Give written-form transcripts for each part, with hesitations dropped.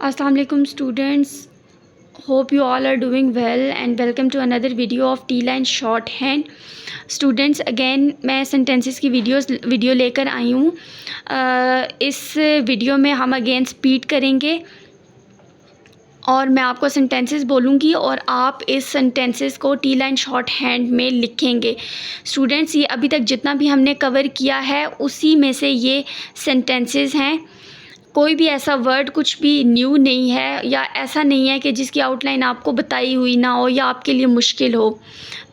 Assalamu alaikum students, hope you all are doing well and welcome to another video of Teeline Shorthand. Students, again मैं sentences की video लेकर आई हूँ। इस video में हम again speed करेंगे और मैं आपको सेंटेंसेस बोलूँगी और आप इस सेंटेंसेस को टी लाइन शॉर्ट हैंड में लिखेंगे। स्टूडेंट्स, ये अभी तक जितना भी हमने कवर किया है उसी में से ये सेंटेंसेस हैं। कोई भी ऐसा वर्ड कुछ भी न्यू नहीं है या ऐसा नहीं है कि जिसकी आउटलाइन आपको बताई हुई ना हो या आपके लिए मुश्किल हो।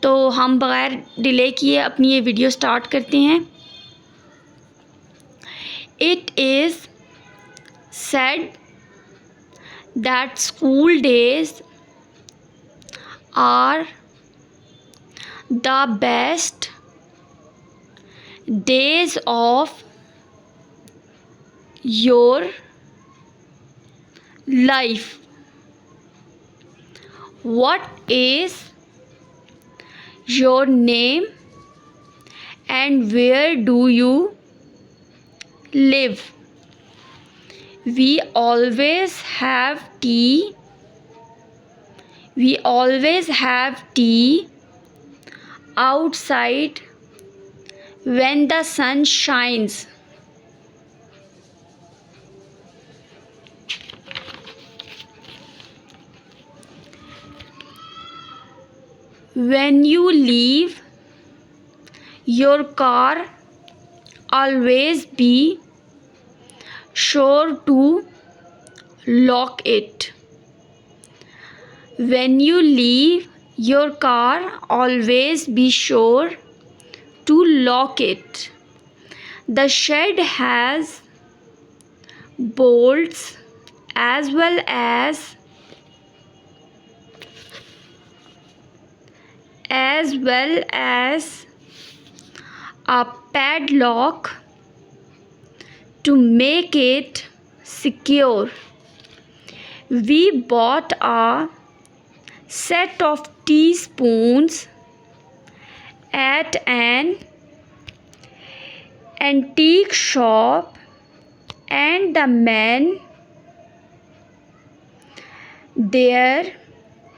तो हम बगैर डिले किए अपनी ये वीडियो स्टार्ट करते हैं। It is said that school days are the best days of your life. What is your name and where do you live? We always have tea. We always have tea outside when the sun shines. When you leave your car, always be sure to lock it. When you leave your car, always be sure to lock it. The shed has bolts as well as a padlock to make it secure. We bought a set of teaspoons at an antique shop and the man there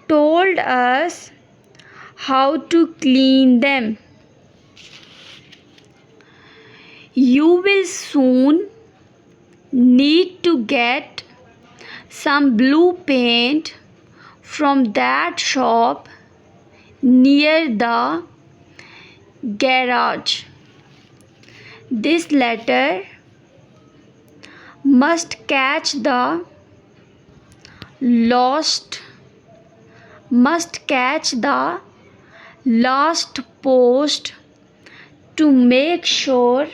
told us how to clean them. You will soon need to get some blue paint from that shop near the garage. This letter must catch the last post to make sure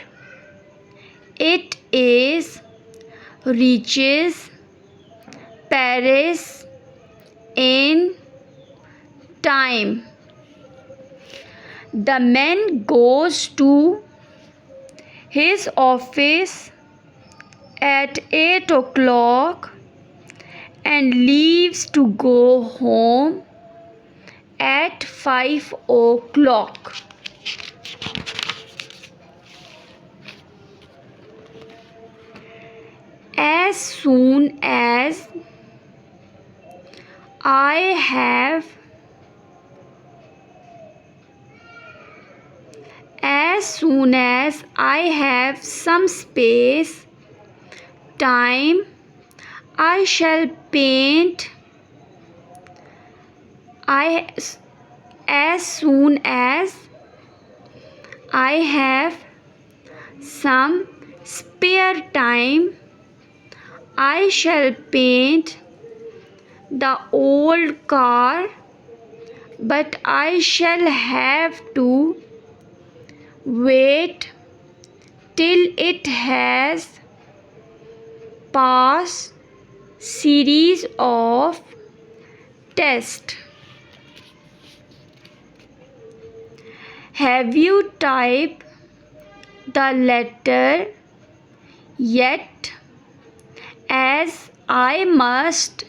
it reaches Paris in time. The man goes to his office at 8 o'clock and leaves to go home at 5 o'clock. As soon as I have some space, time, I shall paint. As soon as I have some spare time, I shall paint the old car, but I shall have to wait till it has passed series of tests. Have you typed the letter yet? As I must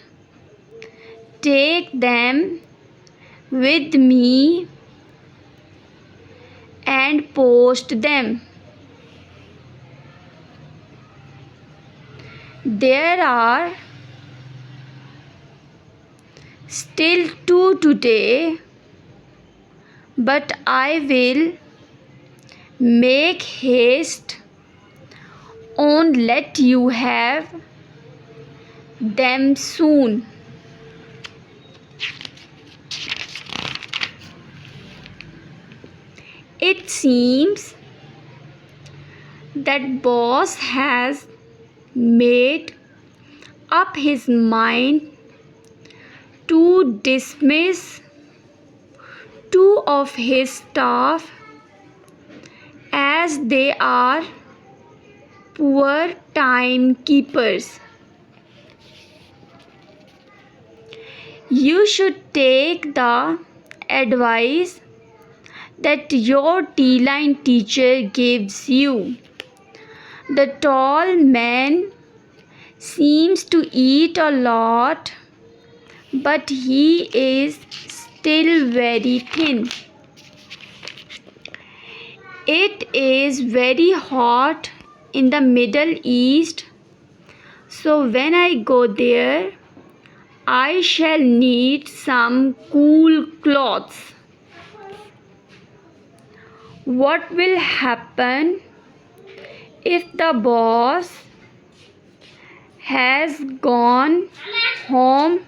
take them with me and post them. There are still too today, but I will make haste on, let you have them soon. It seems that boss has made up his mind to dismiss two of his staff as they are poor timekeepers. You should take the advice that your Teeline teacher gives you. The tall man seems to eat a lot, but he is still very thin. It is very hot in the Middle East, so when I go there, I shall need some cool clothes. What will happen if the boss has gone home